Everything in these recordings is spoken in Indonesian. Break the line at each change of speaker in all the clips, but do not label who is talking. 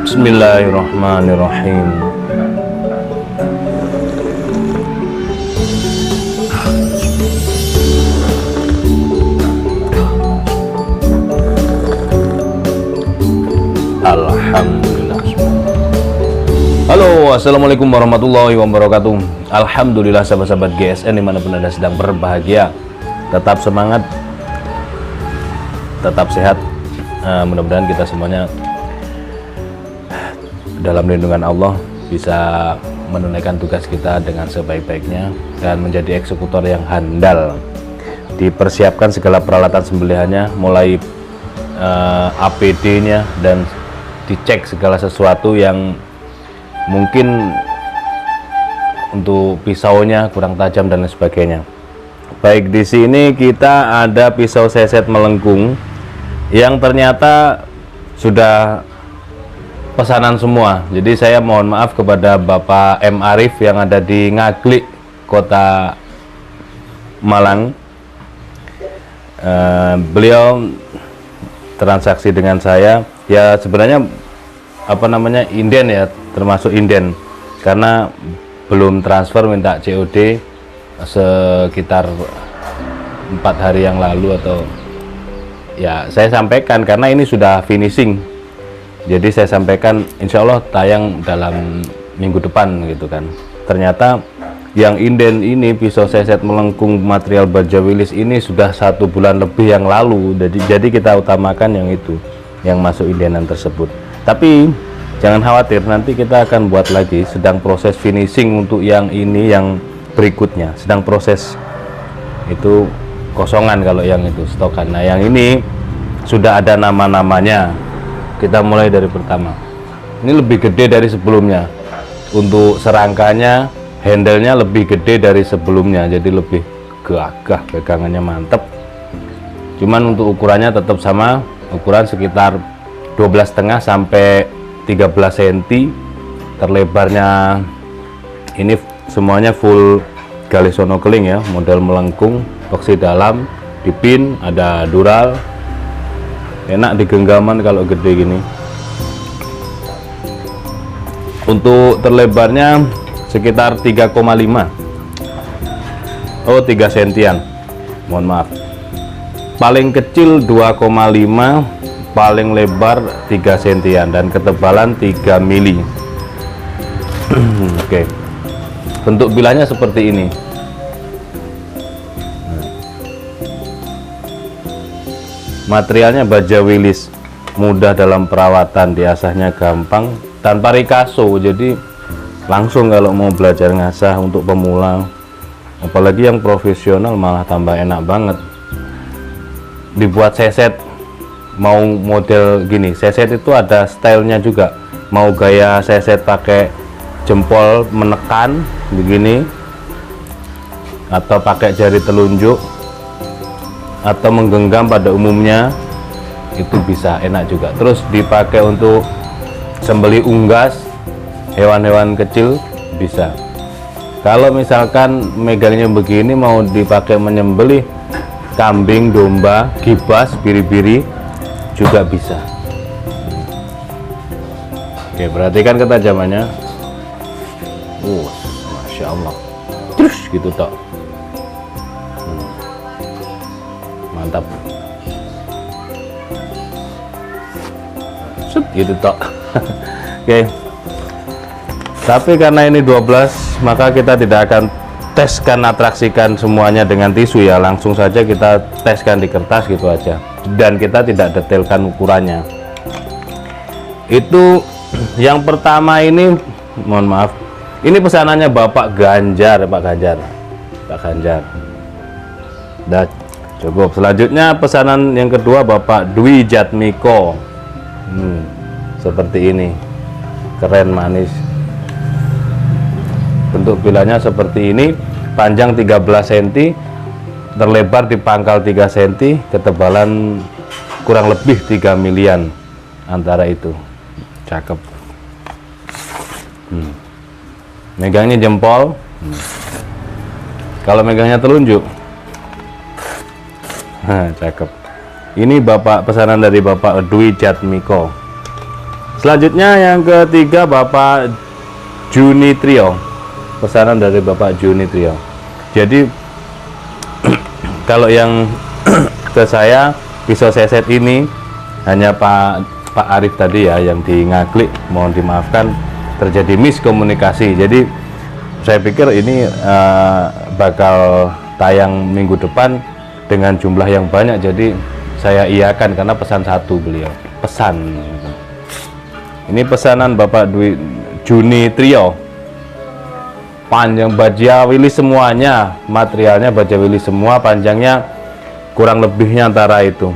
Bismillahirrahmanirrahim. Alhamdulillah. Halo, assalamualaikum warahmatullahi wabarakatuh. Alhamdulillah sahabat-sahabat GSN dimanapun anda sedang berbahagia, tetap semangat, tetap sehat. Mudah-mudahan kita semuanya dalam lindungan Allah bisa menunaikan tugas kita dengan sebaik-baiknya dan menjadi eksekutor yang handal. Dipersiapkan segala peralatan sembelihannya, mulai APD-nya, dan dicek segala sesuatu yang mungkin untuk pisaunya kurang tajam dan lain sebagainya. Baik, di sini kita ada pisau seset melengkung yang ternyata sudah pesanan semua. Jadi saya mohon maaf kepada Bapak M. Arif yang ada di Ngaglik, Kota Malang. Beliau transaksi dengan saya, ya sebenarnya inden ya, termasuk inden, karena belum transfer, minta COD sekitar 4 hari yang lalu, atau ya saya sampaikan karena ini sudah finishing. Jadi saya sampaikan insya Allah tayang dalam minggu depan gitu kan. Ternyata yang inden ini, pisau seset melengkung material baja wilis ini sudah 1 bulan lebih yang lalu. Jadi kita utamakan yang itu, yang masuk indenan tersebut. Tapi jangan khawatir, nanti kita akan buat lagi, sedang proses finishing untuk yang ini, yang berikutnya sedang proses. Itu kosongan kalau yang itu stokan. Nah yang ini sudah ada nama-namanya. Kita mulai dari pertama. Ini lebih gede dari sebelumnya. Untuk serangkanya, handle-nya lebih gede dari sebelumnya, jadi lebih gagah, pegangannya mantep. Cuman untuk ukurannya tetap sama, ukuran sekitar 12,5 sampai 13 cm. Terlebarnya ini semuanya full Galisono keling ya, model melengkung, boksi dalam, dipin, ada dural. Enak di genggaman kalau gede gini. Untuk terlebarnya sekitar 3,5. Oh, 3 sentian. Mohon maaf. Paling kecil 2,5, paling lebar 3 sentian, dan ketebalan 3 mili. Oke. Bentuk bilahnya seperti ini. Materialnya baja wilis, mudah dalam perawatan, diasahnya gampang, tanpa rikaso. Jadi langsung kalau mau belajar ngasah untuk pemula, apalagi yang profesional, malah tambah enak banget. Dibuat seset mau model gini, seset itu ada stylenya juga, mau gaya seset pakai jempol menekan begini, atau pakai jari telunjuk, atau menggenggam pada umumnya, itu bisa enak juga. Terus dipakai untuk sembelih unggas hewan-hewan kecil bisa. Kalau misalkan megangnya begini mau dipakai menyembelih kambing, domba, gibas, biri-biri juga bisa. Oke, perhatikan ketajamannya. Masya Allah, terus gitu toh. Mantap. Gitu toh. Oke. Tapi karena ini 12, maka kita tidak akan teskan, atraksikan semuanya dengan tisu ya, langsung saja kita teskan di kertas gitu aja, dan kita tidak detailkan ukurannya. Itu yang pertama ini, mohon maaf, ini pesanannya Bapak Ganjar, Pak Ganjar. Dah cukup. Selanjutnya pesanan yang kedua Bapak Dwi Jatmiko. Seperti ini, keren, manis. Bentuk bilanya seperti ini, panjang 13 cm, terlebar di pangkal 3 cm, ketebalan kurang lebih 3 milian antara itu. Cakep. Megangnya jempol. Kalau megangnya telunjuk, cakep. Ini Bapak, pesanan dari Bapak Dwi Jatmiko. Selanjutnya yang ketiga Bapak Juni Trio, pesanan dari Bapak Juni Trio. Jadi kalau yang ke saya pisau seset ini hanya Pak Arif tadi ya yang di Ngaglik, mohon dimaafkan terjadi miskomunikasi. Jadi saya pikir ini bakal tayang minggu depan dengan jumlah yang banyak, jadi saya iakan karena pesan satu beliau pesan. Ini pesanan Bapak Juni Trio, panjang baja willy semuanya, materialnya baja willy semua, panjangnya kurang lebihnya antara itu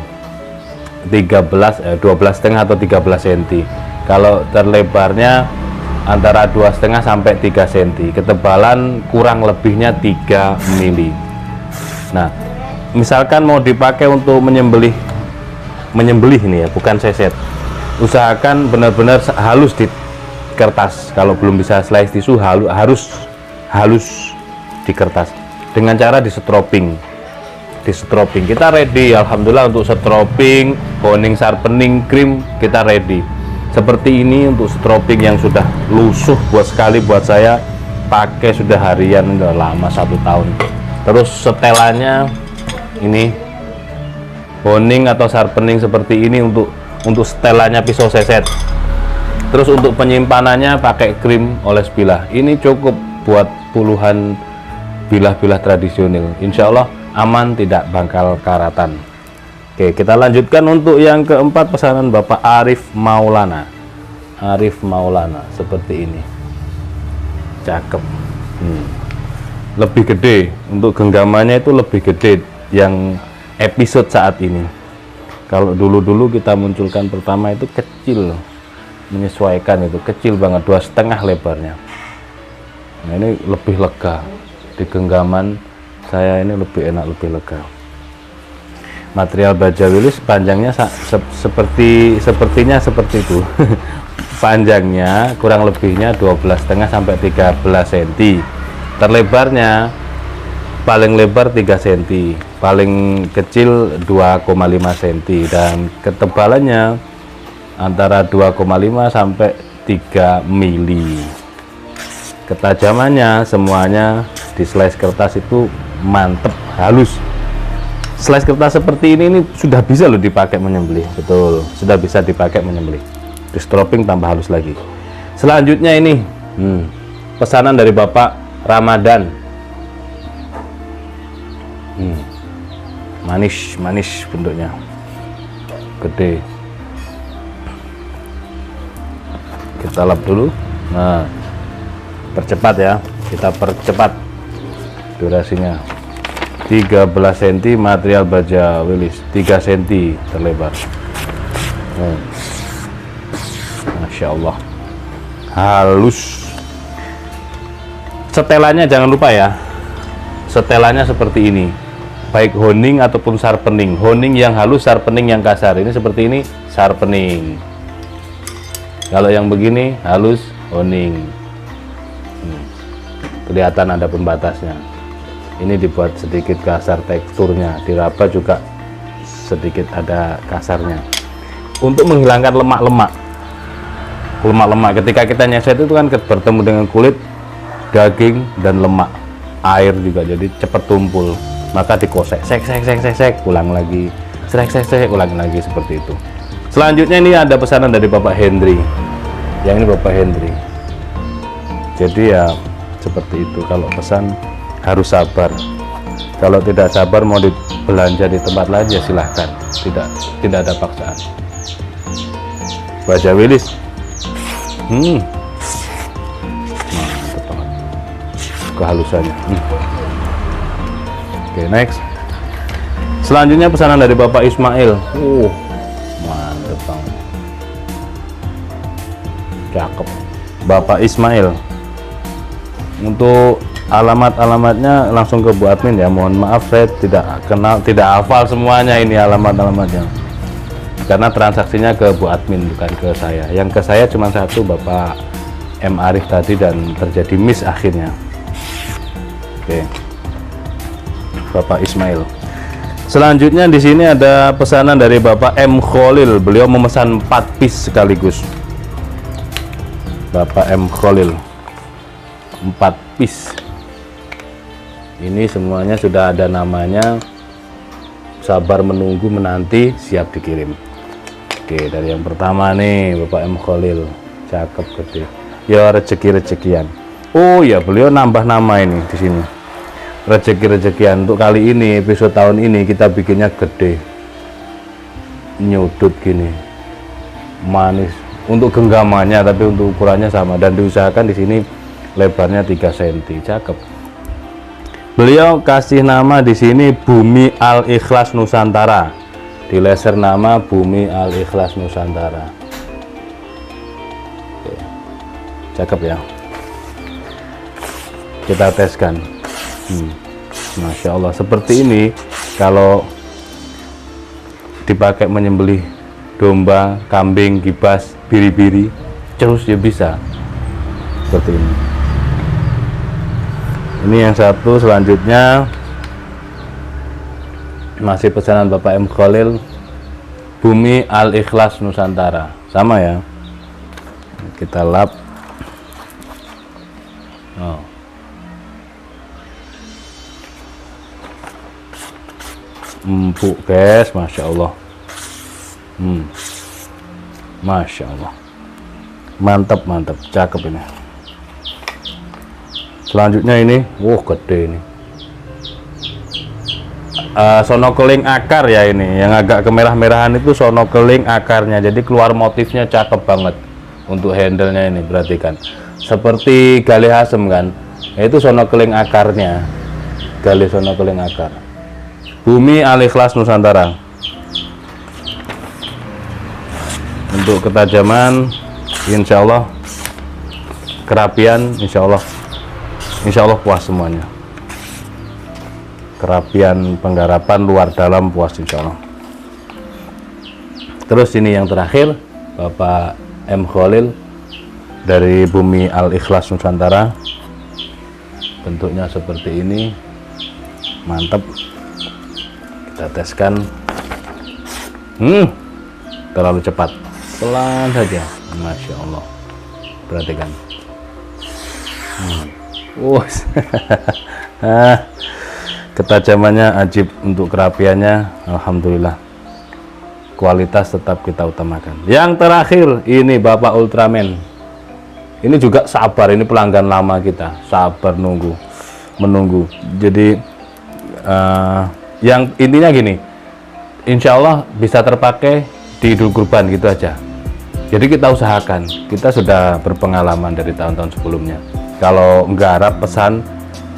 12,5 atau 13 cm. Kalau terlebarnya antara 2,5 sampai 3 cm, ketebalan kurang lebihnya 3 mili. Nah, misalkan mau dipakai untuk menyembelih ini ya, bukan seset, usahakan benar-benar halus di kertas. Kalau belum bisa slice tisu, harus halus di kertas dengan cara di setroping. Kita ready, alhamdulillah, untuk setroping, boning, sharpening, krim kita ready. Seperti ini untuk setroping yang sudah lusuh buat saya, pakai sudah harian, udah lama 1 tahun. Terus setelannya ini boning atau sharpening seperti ini untuk setelannya pisau seset. Terus untuk penyimpanannya pakai krim oles bilah. Ini cukup buat puluhan bilah-bilah tradisional. Insya Allah aman, tidak bakal karatan. Oke, kita lanjutkan untuk yang keempat, pesanan Bapak Arif Maulana. Seperti ini, cakep. Lebih gede, untuk genggamannya itu lebih gede yang episode saat ini. Kalau dulu kita munculkan pertama itu kecil, menyesuaikan, itu kecil banget, 2,5 lebarnya. Nah, ini lebih lega di genggaman saya, ini lebih enak, lebih lega. Material baja wilis, panjangnya sepertinya seperti itu. Panjangnya kurang lebihnya 12,5 sampai 13 cm. Terlebarnya paling lebar 3 cm, paling kecil 2,5 cm, dan ketebalannya antara 2,5 sampai 3 mili. Ketajamannya semuanya di slice kertas itu mantep, halus. Slice kertas seperti ini sudah bisa loh dipakai menyembelih, betul, sudah bisa dipakai menyembelih. Di stropping tambah halus lagi. Selanjutnya ini pesanan dari Bapak Ramadan. Manis bentuknya, gede. Kita lap dulu. Nah, percepat ya, kita percepat durasinya. 13 cm material baja wilis, 3 cm terlebar. Oh. Masya Allah, halus. Setelannya jangan lupa ya, setelannya seperti ini, baik honing ataupun sharpening. Honing yang halus, sharpening yang kasar. Ini seperti ini, sharpening. Kalau yang begini halus, honing. Kelihatan ada pembatasnya. Ini dibuat sedikit kasar teksturnya, diraba juga sedikit ada kasarnya untuk menghilangkan lemak-lemak. Ketika kita nyeset itu kan bertemu dengan kulit, daging dan lemak, air juga, jadi cepat tumpul. Maka dikosek, sek, ulang lagi, sek, ulang lagi, seperti itu. Selanjutnya ini ada pesanan dari Bapak Hendri. Yang ini Bapak Hendri. Jadi ya seperti itu, kalau pesan harus sabar. Kalau tidak sabar mau belanja di tempat lain ya silahkan, tidak ada paksaan. Baja Wilis. Mantap banget kehalusannya. Oke, next. Selanjutnya pesanan dari Bapak Ismail. Mantap banget, cakep. Bapak Ismail. Untuk alamat-alamatnya langsung ke Bu Admin ya. Mohon maaf saya tidak kenal, tidak hafal semuanya ini alamat-alamatnya, karena transaksinya ke Bu Admin bukan ke saya. Yang ke saya cuma satu, Bapak M Arif tadi, dan terjadi miss akhirnya. Oke, Bapak Ismail. Selanjutnya di sini ada pesanan dari Bapak M Khalil. Beliau memesan 4 piece sekaligus. Bapak M Khalil 4 piece. Ini semuanya sudah ada namanya. Sabar menunggu menanti, siap dikirim. Oke, dari yang pertama nih Bapak M Khalil, cakep gede. Ya rezeki-rezekian. Oh ya, beliau nambah nama ini di sini. Rezeki-rezekian. Untuk kali ini episode tahun ini kita bikinnya gede, nyudut gini, manis. Untuk genggamannya, tapi untuk ukurannya sama, dan diusahakan di sini lebarnya 3 cm. Cakep. Beliau kasih nama di sini Bumi Al Ikhlas Nusantara. Dileser nama Bumi Al Ikhlas Nusantara. Oke. Cakep ya. Kita teskan. Masya Allah, seperti ini kalau dipakai menyembelih domba, kambing, kibas, biri-biri, terus ya bisa seperti ini. Ini yang satu. Selanjutnya masih pesanan Bapak M Khalil, Bumi Al Ikhlas Nusantara, sama ya. Kita lap. Empuk guys, Masya Allah. Masya Allah, mantap, cakep ini. Selanjutnya ini, gede ini. Sonokeling akar ya ini, yang agak kemerah-merahan itu sonokeling akarnya, jadi keluar motifnya cakep banget. Untuk handle-nya ini perhatikan, seperti gali hasem kan, itu sonokeling akarnya, gali sonokeling akar. Bumi Al Ikhlas Nusantara. Untuk ketajaman, insya Allah, kerapian, insya Allah puas semuanya. Kerapian penggarapan luar dalam puas insya Allah. Terus ini yang terakhir, Bapak M Khalil dari Bumi Al Ikhlas Nusantara. Bentuknya seperti ini, mantap. Kita teskan. Terlalu cepat, pelan saja. Masya Allah, perhatikan. Ketajamannya ajib, untuk kerapiannya alhamdulillah. Kualitas tetap kita utamakan. Yang terakhir ini Bapak Ultraman. Ini juga sabar, ini pelanggan lama kita, sabar menunggu. Jadi yang intinya gini, insya Allah bisa terpakai di Idul Kurban gitu aja. Jadi kita usahakan, kita sudah berpengalaman dari tahun-tahun sebelumnya. Kalau nggarap pesan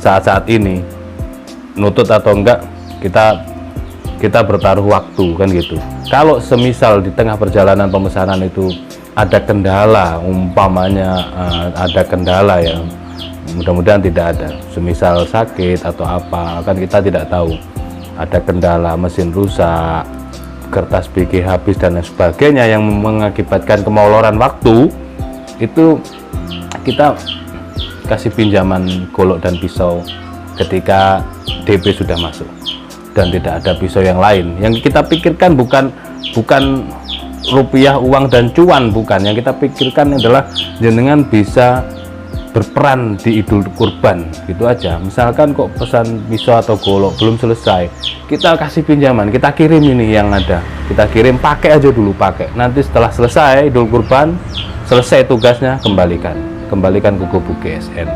saat-saat ini, nutut atau enggak, kita kita bertaruh waktu kan gitu. Kalau semisal di tengah perjalanan pemesanan itu ada kendala, umpamanya ada kendala ya, mudah-mudahan tidak ada, semisal sakit atau apa, kan kita tidak tahu, ada kendala mesin rusak, kertas BG habis dan lain sebagainya yang mengakibatkan kemoloran waktu, itu kita kasih pinjaman golok dan pisau ketika DP sudah masuk dan tidak ada pisau yang lain. Yang kita pikirkan bukan rupiah, uang dan cuan, bukan. Yang kita pikirkan adalah jenengan bisa berperan di Idul Kurban, gitu aja. Misalkan kok pesan pisau atau golok belum selesai, kita kasih pinjaman, kita kirim ini yang ada, kita kirim, pakai aja dulu, pakai. Nanti setelah selesai Idul Kurban, selesai tugasnya, kembalikan ke Gubuk GSN.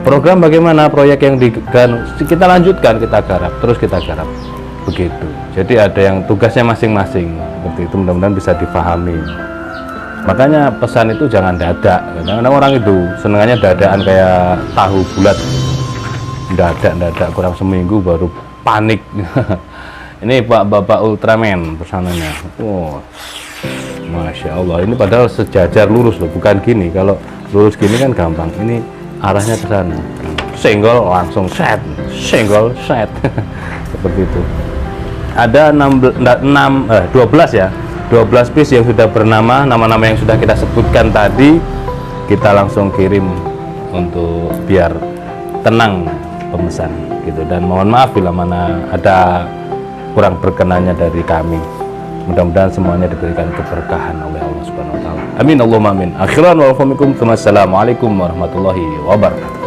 Program bagaimana, proyek yang kita lanjutkan, kita garap, terus kita garap, begitu. Jadi ada yang tugasnya masing-masing, seperti itu, mudah-mudahan bisa difahami. Makanya pesan itu jangan dadak. Kadang-kadang orang itu senengannya dadakan kayak tahu bulat, dadak kurang seminggu baru panik. Ini Bapak Ultraman pesanannya. Oh, Masya Allah, ini padahal sejajar lurus loh, bukan gini. Kalau lurus gini kan gampang, ini arahnya ke sana, senggol langsung set, senggol set. Seperti itu. Ada 12 ya, 12 piece yang sudah bernama, nama-nama yang sudah kita sebutkan tadi, kita langsung kirim untuk biar tenang pemesan gitu. Dan mohon maaf bila mana ada kurang berkenannya dari kami. Mudah-mudahan semuanya diberikan keberkahan oleh Allah Subhanahu wa taala. Amin Allahumma amin. Akhiran wa alaikum. Wassalamualaikum warahmatullahi wabarakatuh.